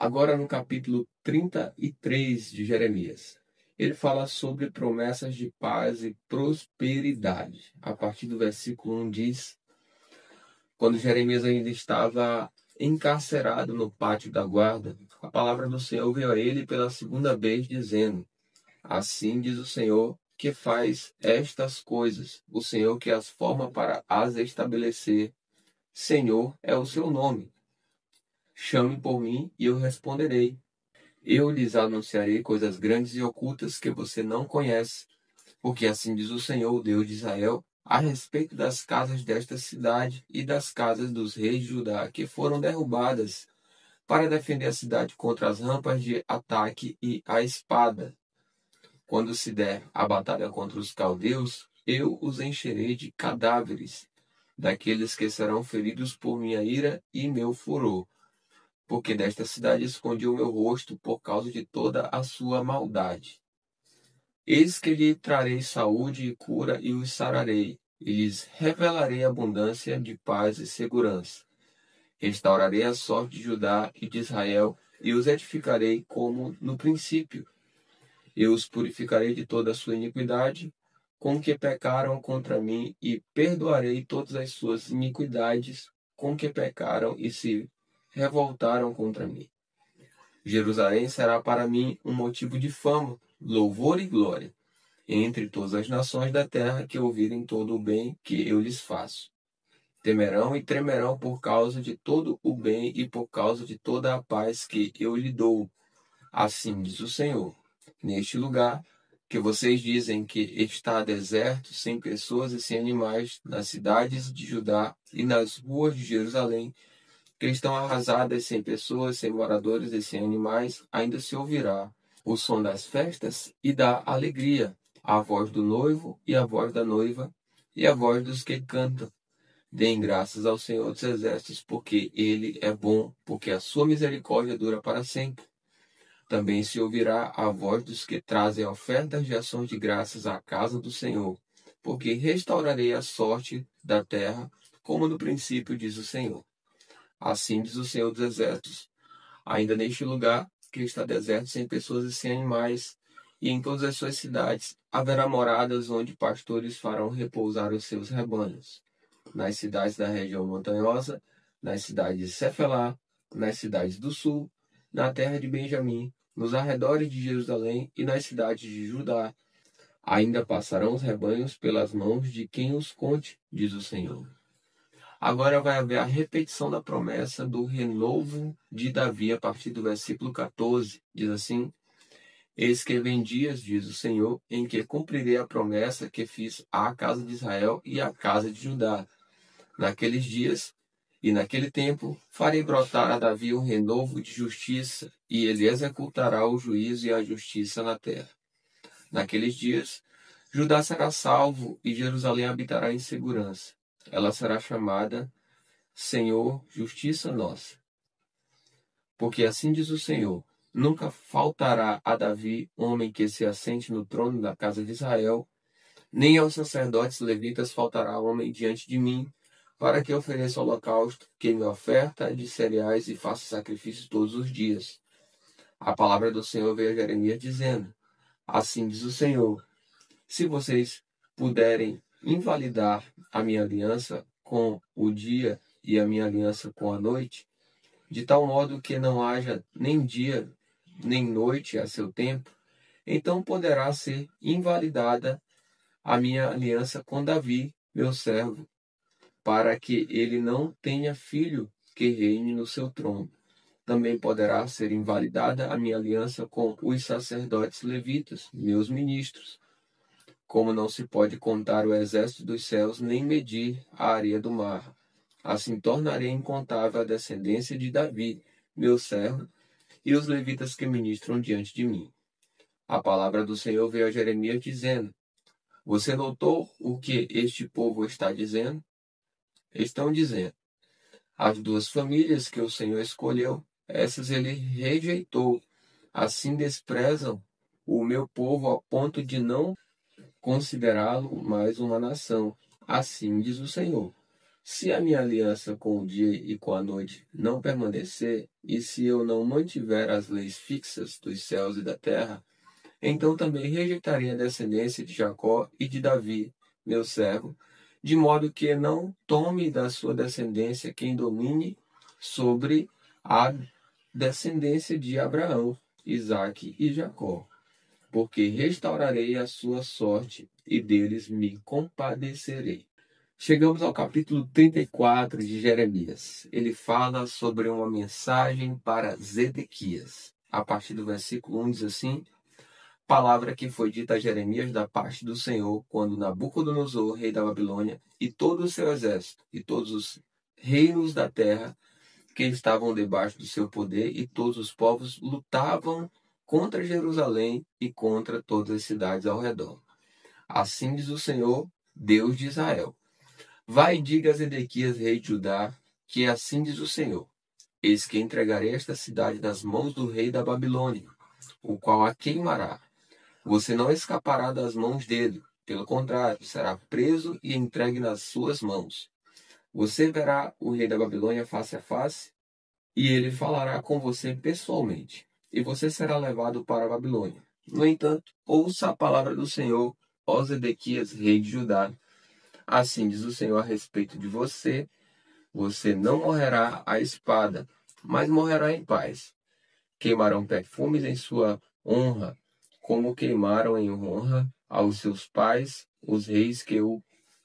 Agora no capítulo 33 de Jeremias, ele fala sobre promessas de paz e prosperidade. A partir do versículo 1 diz: quando Jeremias ainda estava encarcerado no pátio da guarda, a palavra do Senhor veio a ele pela segunda vez, dizendo: assim diz o Senhor que faz estas coisas, o Senhor que as forma para as estabelecer. Senhor é o seu nome. Chame por mim e eu responderei. Eu lhes anunciarei coisas grandes e ocultas que você não conhece, porque assim diz o Senhor, o Deus de Israel, a respeito das casas desta cidade e das casas dos reis de Judá que foram derrubadas para defender a cidade contra as rampas de ataque e a espada. Quando se der a batalha contra os caldeus, eu os encherei de cadáveres, daqueles que serão feridos por minha ira e meu furor, porque desta cidade escondi o meu rosto por causa de toda a sua maldade. Eis que lhe trarei saúde e cura e os sararei, e lhes revelarei abundância de paz e segurança. Restaurarei a sorte de Judá e de Israel, e os edificarei como no princípio. Eu os purificarei de toda a sua iniquidade, com que pecaram contra mim, e perdoarei todas as suas iniquidades, com que pecaram e se revoltaram contra mim. Jerusalém será para mim um motivo de fama, louvor e glória, entre todas as nações da terra que ouvirem todo o bem que eu lhes faço. Temerão e tremerão por causa de todo o bem e por causa de toda a paz que eu lhe dou. Assim diz o Senhor. Neste lugar, que vocês dizem que está deserto, sem pessoas e sem animais, nas cidades de Judá e nas ruas de Jerusalém, que estão arrasadas, sem pessoas, sem moradores e sem animais, ainda se ouvirá o som das festas e da alegria, a voz do noivo e a voz da noiva, e a voz dos que cantam. Deem graças ao Senhor dos Exércitos, porque Ele é bom, porque a sua misericórdia dura para sempre. Também se ouvirá a voz dos que trazem ofertas de ações de graças à casa do Senhor, porque restaurarei a sorte da terra, como no princípio, diz o Senhor. Assim diz o Senhor dos Exércitos. Ainda neste lugar, que está deserto, sem pessoas e sem animais, e em todas as suas cidades haverá moradas onde pastores farão repousar os seus rebanhos. Nas cidades da região montanhosa, nas cidades de Cefelá, nas cidades do sul, na terra de Benjamim, nos arredores de Jerusalém e nas cidades de Judá. Ainda passarão os rebanhos pelas mãos de quem os conte, diz o Senhor. Agora vai haver a repetição da promessa do renovo de Davi a partir do versículo 14. Diz assim: eis que vem dias, diz o Senhor, em que cumprirei a promessa que fiz à casa de Israel e à casa de Judá. Naqueles dias e naquele tempo farei brotar a Davi um renovo de justiça, e ele executará o juízo e a justiça na terra. Naqueles dias, Judá será salvo e Jerusalém habitará em segurança. Ela será chamada Senhor, justiça nossa. Porque assim diz o Senhor: nunca faltará a Davi homem que se assente no trono da casa de Israel, nem aos sacerdotes levitas faltará homem diante de mim, para que ofereça holocausto, queime oferta de cereais e faça sacrifícios todos os dias. A palavra do Senhor veio a Jeremias dizendo: assim diz o Senhor: se vocês puderem invalidar a minha aliança com o dia e a minha aliança com a noite, de tal modo que não haja nem dia nem noite a seu tempo, então poderá ser invalidada a minha aliança com Davi, meu servo, para que ele não tenha filho que reine no seu trono. Também poderá ser invalidada a minha aliança com os sacerdotes levitas, meus ministros. Como não se pode contar o exército dos céus, nem medir a areia do mar, assim tornarei incontável a descendência de Davi, meu servo, e os levitas que ministram diante de mim. A palavra do Senhor veio a Jeremias dizendo: você notou o que este povo está dizendo? Estão dizendo: as duas famílias que o Senhor escolheu, essas ele rejeitou. Assim desprezam o meu povo ao ponto de não considerá-lo mais uma nação. Assim diz o Senhor. Se a minha aliança com o dia e com a noite não permanecer, e se eu não mantiver as leis fixas dos céus e da terra, então também rejeitarei a descendência de Jacó e de Davi, meu servo, de modo que não tome da sua descendência quem domine sobre a descendência de Abraão, Isaque e Jacó, porque restaurarei a sua sorte e deles me compadecerei. Chegamos ao capítulo 34 de Jeremias. Ele fala sobre uma mensagem para Zedequias. A partir do versículo 1 diz assim: palavra que foi dita a Jeremias da parte do Senhor, quando Nabucodonosor, rei da Babilônia, e todo o seu exército, e todos os reinos da terra que estavam debaixo do seu poder, e todos os povos lutavam contra Jerusalém e contra todas as cidades ao redor. Assim diz o Senhor, Deus de Israel: vai e diga a Zedequias, rei de Judá, que assim diz o Senhor: eis que entregarei esta cidade nas mãos do rei da Babilônia, o qual a queimará. Você não escapará das mãos dele. Pelo contrário, será preso e entregue nas suas mãos. Você verá o rei da Babilônia face a face, e ele falará com você pessoalmente. E você será levado para a Babilônia. No entanto, ouça a palavra do Senhor, ó Zedequias, rei de Judá. Assim diz o Senhor a respeito de você: você não morrerá à espada, mas morrerá em paz. Queimarão perfumes em sua honra, como queimaram em honra aos seus pais, os reis que o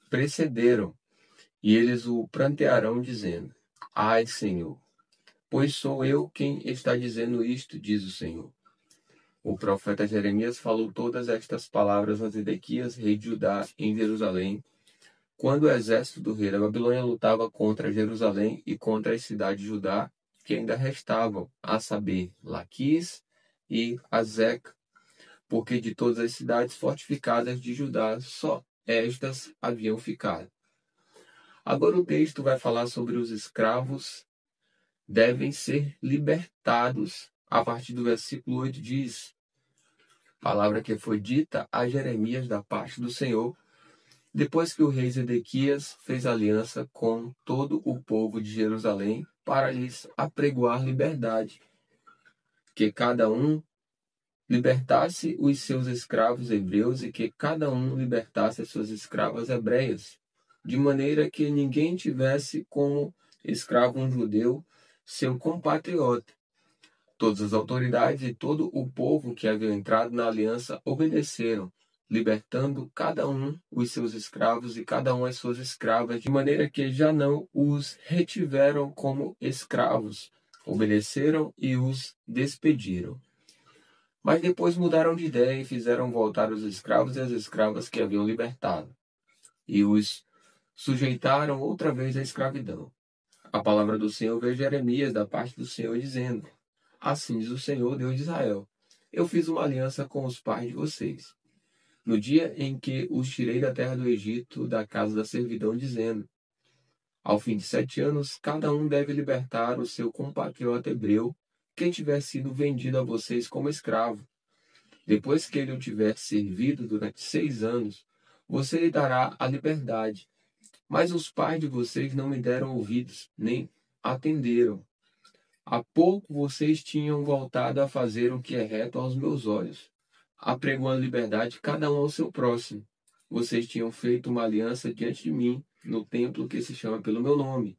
precederam, e eles o prantearão, dizendo: ai, Senhor, pois sou eu quem está dizendo isto, diz o Senhor. O profeta Jeremias falou todas estas palavras a Zedequias, rei de Judá, em Jerusalém, quando o exército do rei da Babilônia lutava contra Jerusalém e contra as cidades de Judá que ainda restavam, a saber, Laquis e Azeca, porque de todas as cidades fortificadas de Judá, só estas haviam ficado. Agora o texto vai falar sobre os escravos devem ser libertados. A partir do versículo 8 diz: palavra que foi dita a Jeremias da parte do Senhor, depois que o rei Zedequias fez aliança com todo o povo de Jerusalém para lhes apregoar liberdade, que cada um libertasse os seus escravos hebreus e que cada um libertasse as suas escravas hebreias, de maneira que ninguém tivesse como escravo um judeu, seu compatriota. Todas as autoridades e todo o povo que havia entrado na aliança obedeceram, libertando cada um os seus escravos e cada um as suas escravas, de maneira que já não os retiveram como escravos, obedeceram e os despediram. Mas depois mudaram de ideia e fizeram voltar os escravos e as escravas que haviam libertado, e os sujeitaram outra vez à escravidão. A palavra do Senhor veio a Jeremias da parte do Senhor, dizendo: assim diz o Senhor, Deus de Israel: eu fiz uma aliança com os pais de vocês, no dia em que os tirei da terra do Egito, da casa da servidão, dizendo: ao fim de 7 anos, cada um deve libertar o seu compatriota hebreu, que tiver sido vendido a vocês como escravo. Depois que ele o tiver servido durante 6 anos, você lhe dará a liberdade. Mas os pais de vocês não me deram ouvidos, nem atenderam. Há pouco vocês tinham voltado a fazer o que é reto aos meus olhos, apregoando liberdade cada um ao seu próximo. Vocês tinham feito uma aliança diante de mim, no templo que se chama pelo meu nome.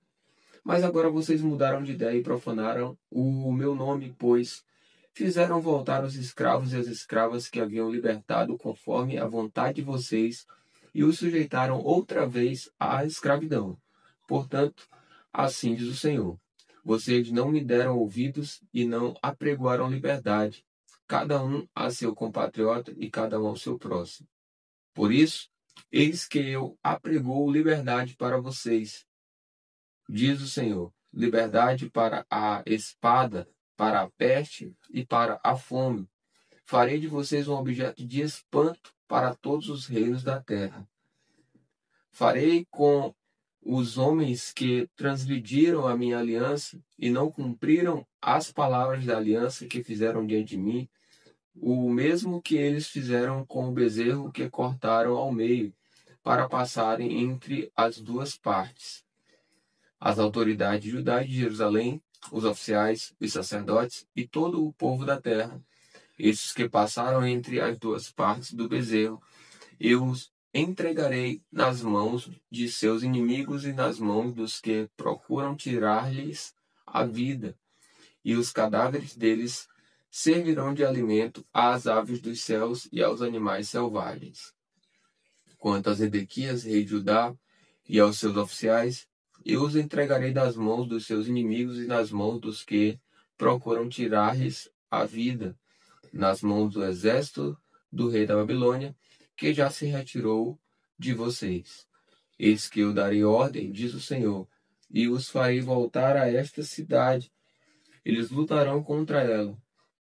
Mas agora vocês mudaram de ideia e profanaram o meu nome, pois fizeram voltar os escravos e as escravas que haviam libertado conforme a vontade de vocês e os sujeitaram outra vez à escravidão. Portanto, assim diz o Senhor: vocês não me deram ouvidos e não apregoaram liberdade, cada um a seu compatriota e cada um ao seu próximo. Por isso, eis que eu apregoo liberdade para vocês, diz o Senhor, liberdade para a espada, para a peste e para a fome. Farei de vocês um objeto de espanto para todos os reinos da terra. Farei com os homens que transgrediram a minha aliança e não cumpriram as palavras da aliança que fizeram diante de mim, o mesmo que eles fizeram com o bezerro que cortaram ao meio, para passarem entre as duas partes. as autoridades de Judá e de Jerusalém, os oficiais, os sacerdotes e todo o povo da terra, esses que passaram entre as duas partes do bezerro, eu os entregarei nas mãos de seus inimigos e nas mãos dos que procuram tirar-lhes a vida, e os cadáveres deles servirão de alimento às aves dos céus e aos animais selvagens. Quanto a Zedequias, rei de Judá, e aos seus oficiais, eu os entregarei das mãos dos seus inimigos e nas mãos dos que procuram tirar-lhes a vida, nas mãos do exército do rei da Babilônia, que já se retirou de vocês. Eis que eu darei ordem, diz o Senhor, e os farei voltar a esta cidade. Eles lutarão contra ela,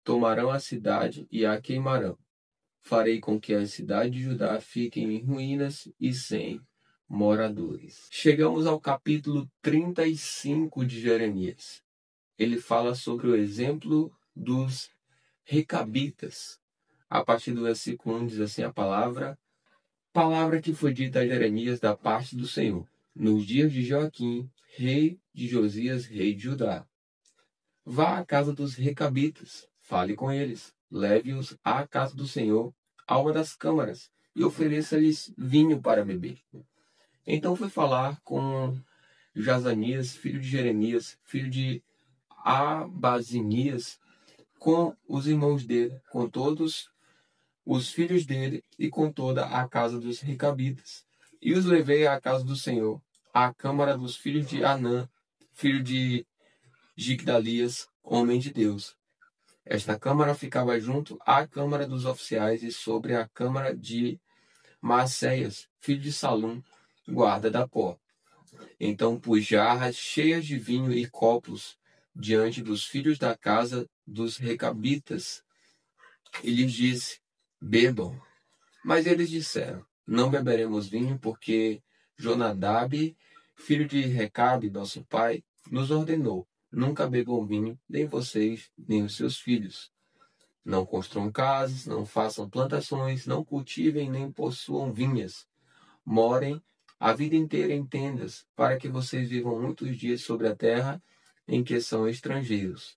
tomarão a cidade e a queimarão. Farei com que as cidades de Judá fiquem em ruínas e sem moradores. Chegamos ao capítulo 35 de Jeremias. Ele fala sobre o exemplo dos recabitas. A partir do versículo 1 diz assim a palavra que foi dita a Jeremias da parte do Senhor, nos dias de Joaquim, rei de Josias, rei de Judá. Vá à casa dos recabitas, fale com eles, leve-os à casa do Senhor, a uma das câmaras, e ofereça-lhes vinho para beber. Então foi falar com Jazanias, filho de Jeremias, filho de Abazinias, com os irmãos dele, com todos os filhos dele e com toda a casa dos recabitas. E os levei à casa do Senhor, à câmara dos filhos de Anã, filho de Gigdalias, homem de Deus. Esta câmara ficava junto à câmara dos oficiais e sobre a câmara de Maacéias, filho de Salum, guarda da porta. Então pus jarras cheias de vinho e copos diante dos filhos da casa dos recabitas e lhes disse: bebam. Mas eles disseram: não beberemos vinho, porque Jonadab, filho de Recabe, nosso pai, nos ordenou: nunca bebam vinho, nem vocês, nem os seus filhos. Não construam casas, não façam plantações, não cultivem nem possuam vinhas. Morem a vida inteira em tendas, para que vocês vivam muitos dias sobre a terra em que são estrangeiros.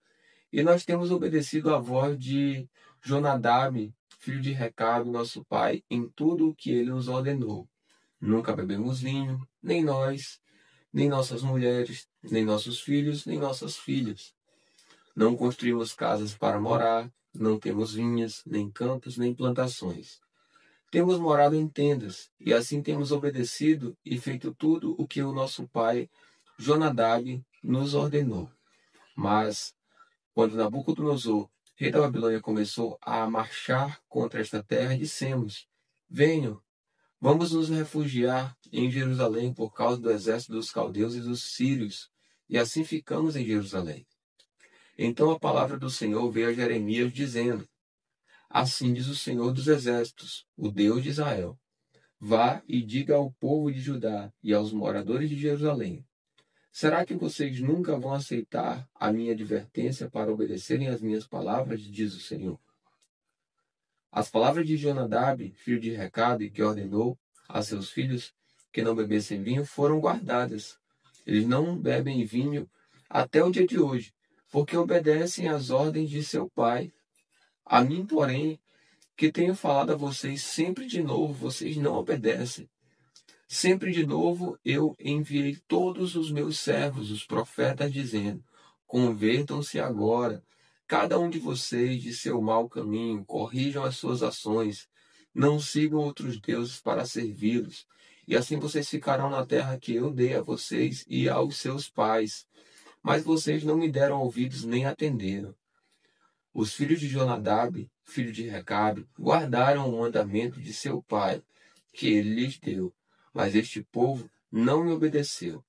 E nós temos obedecido à voz de Jonadab, filho de Recabe, nosso pai, em tudo o que ele nos ordenou. Nunca bebemos vinho, nem nós, nem nossas mulheres, nem nossos filhos, nem nossas filhas. Não construímos casas para morar, não temos vinhas, nem campos, nem plantações. Temos morado em tendas, e assim temos obedecido e feito tudo o que o nosso pai Jonadab nos ordenou. Mas, quando Nabucodonosor, rei da Babilônia, começou a marchar contra esta terra, dissemos: venham, vamos nos refugiar em Jerusalém por causa do exército dos caldeus e dos sírios, e assim ficamos em Jerusalém. Então a palavra do Senhor veio a Jeremias dizendo: assim diz o Senhor dos exércitos, o Deus de Israel: vá e diga ao povo de Judá e aos moradores de Jerusalém: será que vocês nunca vão aceitar a minha advertência para obedecerem às minhas palavras, diz o Senhor? As palavras de Jonadab, filho de Recabe, que ordenou a seus filhos que não bebessem vinho, foram guardadas. Eles não bebem vinho até o dia de hoje, porque obedecem às ordens de seu pai. A mim, porém, que tenho falado a vocês sempre de novo, vocês não obedecem. Sempre de novo eu enviei todos os meus servos, os profetas, dizendo: convertam-se agora, cada um de vocês, de seu mau caminho, corrijam as suas ações, não sigam outros deuses para servi-los, e assim vocês ficarão na terra que eu dei a vocês e aos seus pais. Mas vocês não me deram ouvidos nem atenderam. Os filhos de Jonadab, filho de Recabe, guardaram o mandamento de seu pai, que ele lhes deu, mas este povo não me obedeceu.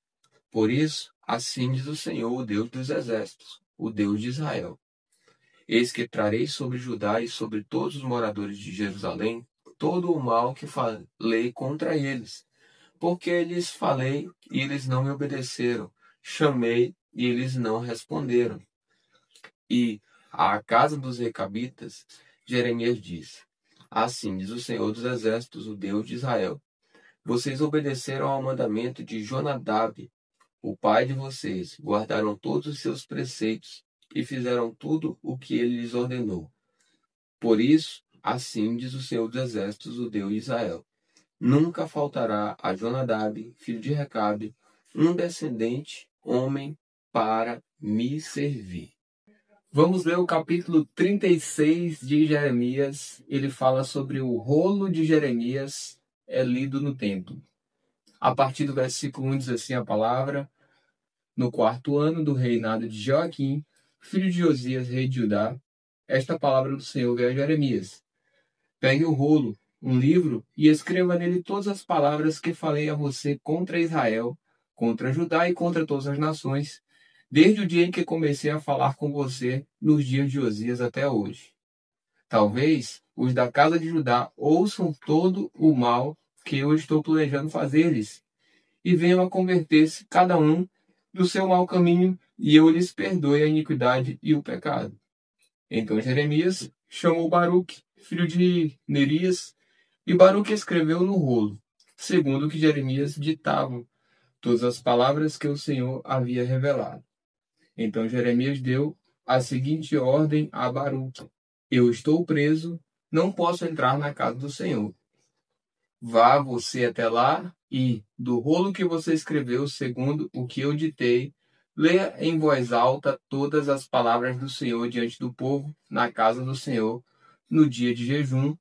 Por isso, assim diz o Senhor, o Deus dos exércitos, o Deus de Israel: eis que trarei sobre Judá e sobre todos os moradores de Jerusalém todo o mal que falei contra eles, porque lhes falei e eles não me obedeceram, chamei e eles não responderam. E à casa dos recabitas, Jeremias disse: assim diz o Senhor dos exércitos, o Deus de Israel: vocês obedeceram ao mandamento de Jonadab, o pai de vocês, guardaram todos os seus preceitos e fizeram tudo o que ele lhes ordenou. Por isso, assim diz o Senhor dos Exércitos, o Deus de Israel: nunca faltará a Jonadab, filho de Recabe, um descendente, homem, para me servir. Vamos ler o capítulo 36 de Jeremias. Ele fala sobre o rolo de Jeremias lido no templo. A partir do versículo 1 diz assim a palavra: no 4º ano do reinado de Joaquim, filho de Josias, rei de Judá, esta palavra do Senhor veio a Jeremias: pegue o rolo, um livro, e escreva nele todas as palavras que falei a você contra Israel, contra Judá e contra todas as nações, desde o dia em que comecei a falar com você, nos dias de Josias até hoje. Talvez os da casa de Judá ouçam todo o mal que eu estou planejando fazer-lhes, e venham a converter-se cada um do seu mau caminho, e eu lhes perdoe a iniquidade e o pecado. Então Jeremias chamou Baruque, filho de Nerias, e Baruque escreveu no rolo, segundo o que Jeremias ditava, todas as palavras que o Senhor havia revelado. Então Jeremias deu a seguinte ordem a Baruque: eu estou preso, não posso entrar na casa do Senhor. Vá você até lá e, do rolo que você escreveu, segundo o que eu ditei, leia em voz alta todas as palavras do Senhor diante do povo, na casa do Senhor, no dia de jejum.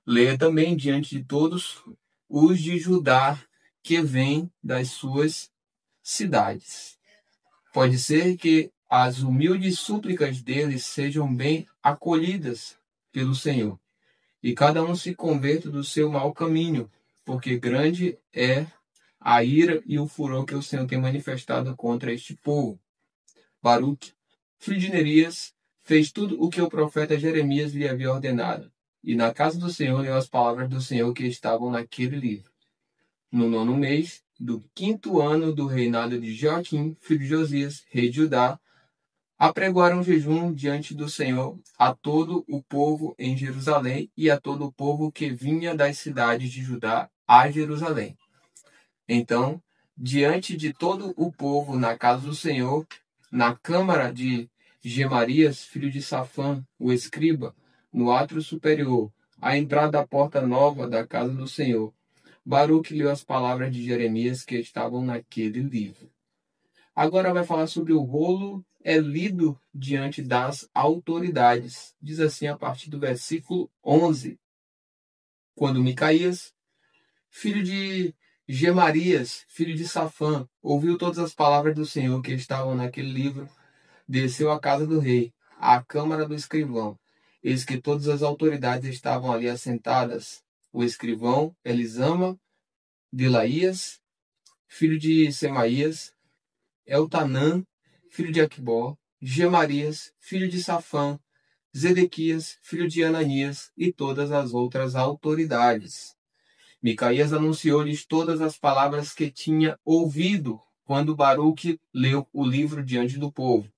Leia também diante de todos os de Judá que vêm das suas cidades. Pode ser que as humildes súplicas deles sejam bem acolhidas pelo Senhor, e cada um se converta do seu mau caminho, porque grande é a ira e o furor que o Senhor tem manifestado contra este povo. Baruque, filho de Nerias, fez tudo o que o profeta Jeremias lhe havia ordenado, e na casa do Senhor leu as palavras do Senhor que estavam naquele livro. No 9º mês do 5º ano do reinado de Joaquim, filho de Josias, rei de Judá, apregoaram jejum diante do Senhor a todo o povo em Jerusalém e a todo o povo que vinha das cidades de Judá a Jerusalém. Então, diante de todo o povo na casa do Senhor, na câmara de Gemarias, filho de Safã, o escriba, no átrio superior, à entrada da porta nova da casa do Senhor, Baruque leu as palavras de Jeremias que estavam naquele livro. Agora vai falar sobre o rolo lido diante das autoridades. Diz assim a partir do versículo 11. Quando Micaías, filho de Gemarias, filho de Safã, ouviu todas as palavras do Senhor que estavam naquele livro, desceu à casa do rei, à câmara do escrivão. Eis que todas as autoridades estavam ali assentadas. O escrivão Elisama, Delaías, filho de Semaías, Eltanã, filho de Aquibó, Gemarias, filho de Safã, Zedequias, filho de Ananias, e todas as outras autoridades. Micaías anunciou-lhes todas as palavras que tinha ouvido quando Baruque leu o livro diante do povo.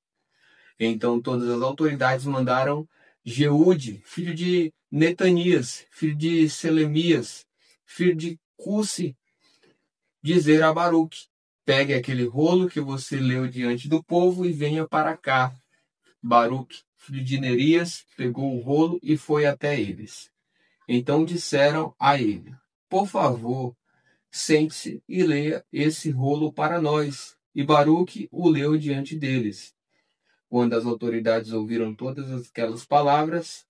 Então todas as autoridades mandaram Jeude, filho de Netanias, filho de Selemias, filho de Cusi, dizer a Baruque: pegue aquele rolo que você leu diante do povo e venha para cá. Baruque, filho de Nerias, pegou o rolo e foi até eles. Então disseram a ele: por favor, sente-se e leia esse rolo para nós. E Baruque o leu diante deles. Quando as autoridades ouviram todas aquelas palavras,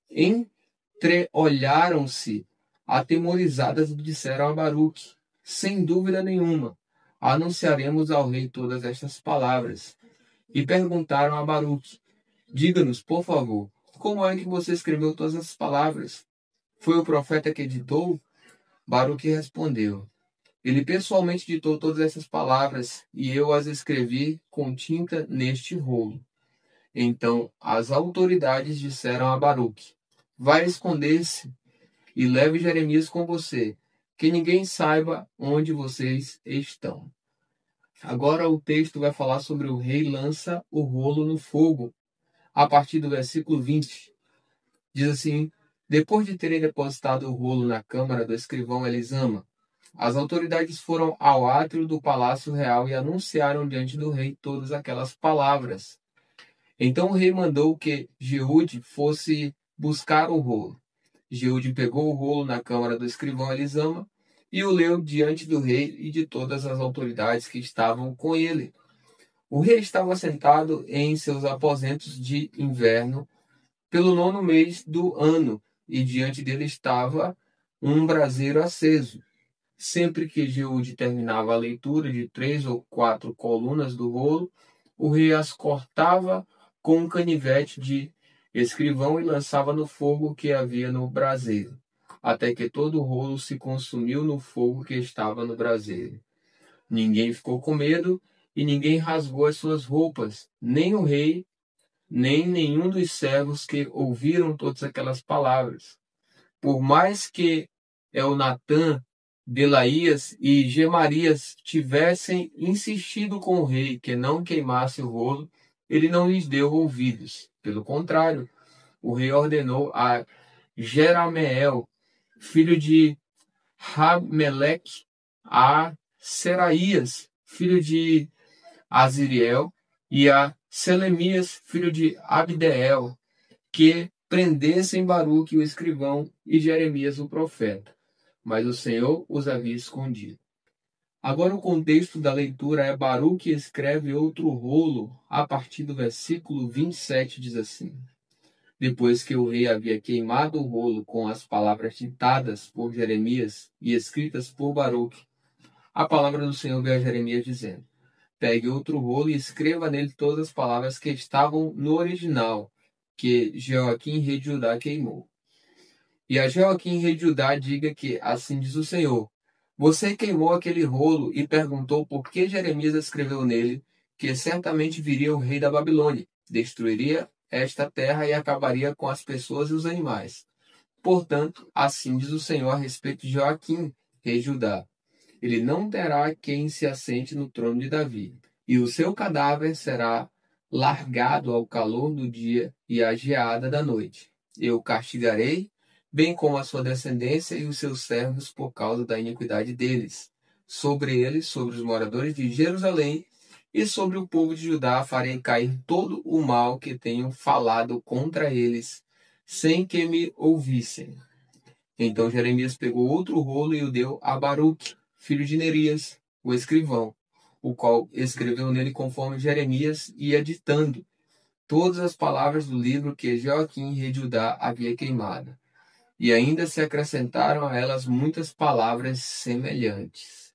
entreolharam-se atemorizadas e disseram a Baruque: sem dúvida nenhuma, anunciaremos ao rei todas estas palavras. E perguntaram a Baruque: diga-nos, por favor, como é que você escreveu todas essas palavras? Foi o profeta que ditou? Baruque respondeu: ele pessoalmente ditou todas essas palavras, e eu as escrevi com tinta neste rolo. Então as autoridades disseram a Baruque: vai esconder-se e leve Jeremias com você, que ninguém saiba onde vocês estão. Agora o texto vai falar sobre o rei lança o rolo no fogo. A partir do versículo 20, diz assim: depois de terem depositado o rolo na câmara do escrivão Elisama, As autoridades foram ao átrio do palácio real e anunciaram diante do rei todas aquelas palavras. Então o rei mandou que Jeude fosse buscar o rolo. Jeude pegou o rolo na câmara do escrivão Elisama e o leu diante do rei e de todas as autoridades que estavam com ele. O rei estava sentado em seus aposentos de inverno pelo 9º mês do ano, e diante dele estava um braseiro aceso. Sempre que Jeude terminava a leitura de 3 ou 4 colunas do rolo, o rei as cortava com um canivete de escrivão e lançava no fogo que havia no braseiro, até que todo o rolo se consumiu no fogo que estava no braseiro. Ninguém ficou com medo e ninguém rasgou as suas roupas, nem o rei, nem nenhum dos servos que ouviram todas aquelas palavras. Por mais que Elnatã, Delaías e Gemarias tivessem insistido com o rei que não queimasse o rolo, ele não lhes deu ouvidos. Pelo contrário, o rei ordenou a Jerameel, filho de Rameleque, a Seraías, filho de Aziriel, e a Selemias, filho de Abdeel, que prendessem Baruque o escrivão e Jeremias o profeta. Mas o Senhor os havia escondido. Agora o contexto da leitura é Baruque escreve outro rolo, a partir do versículo 27 diz assim: Depois que o rei havia queimado o rolo com as palavras ditadas por Jeremias e escritas por Baruque, a palavra do Senhor veio a Jeremias dizendo: Pegue outro rolo e escreva nele todas as palavras que estavam no original, que Joaquim, rei de Judá, queimou. E a Joaquim, rei de Judá, diga que, assim diz o Senhor, você queimou aquele rolo e perguntou por que Jeremias escreveu nele que certamente viria o rei da Babilônia, destruiria esta terra e acabaria com as pessoas e os animais. Portanto, assim diz o Senhor a respeito de Joaquim, rei de Judá. Ele não terá quem se assente no trono de Davi, e o seu cadáver será largado ao calor do dia e à geada da noite. Eu o castigarei, bem como a sua descendência e os seus servos por causa da iniquidade deles. Sobre eles, sobre os moradores de Jerusalém e sobre o povo de Judá farei cair todo o mal que tenho falado contra eles, sem que me ouvissem. Então Jeremias pegou outro rolo e o deu a Baruque, filho de Nerias, o escrivão, o qual escreveu nele conforme Jeremias ia ditando todas as palavras do livro que Joaquim, rei de Judá, havia queimado. E ainda se acrescentaram a elas muitas palavras semelhantes.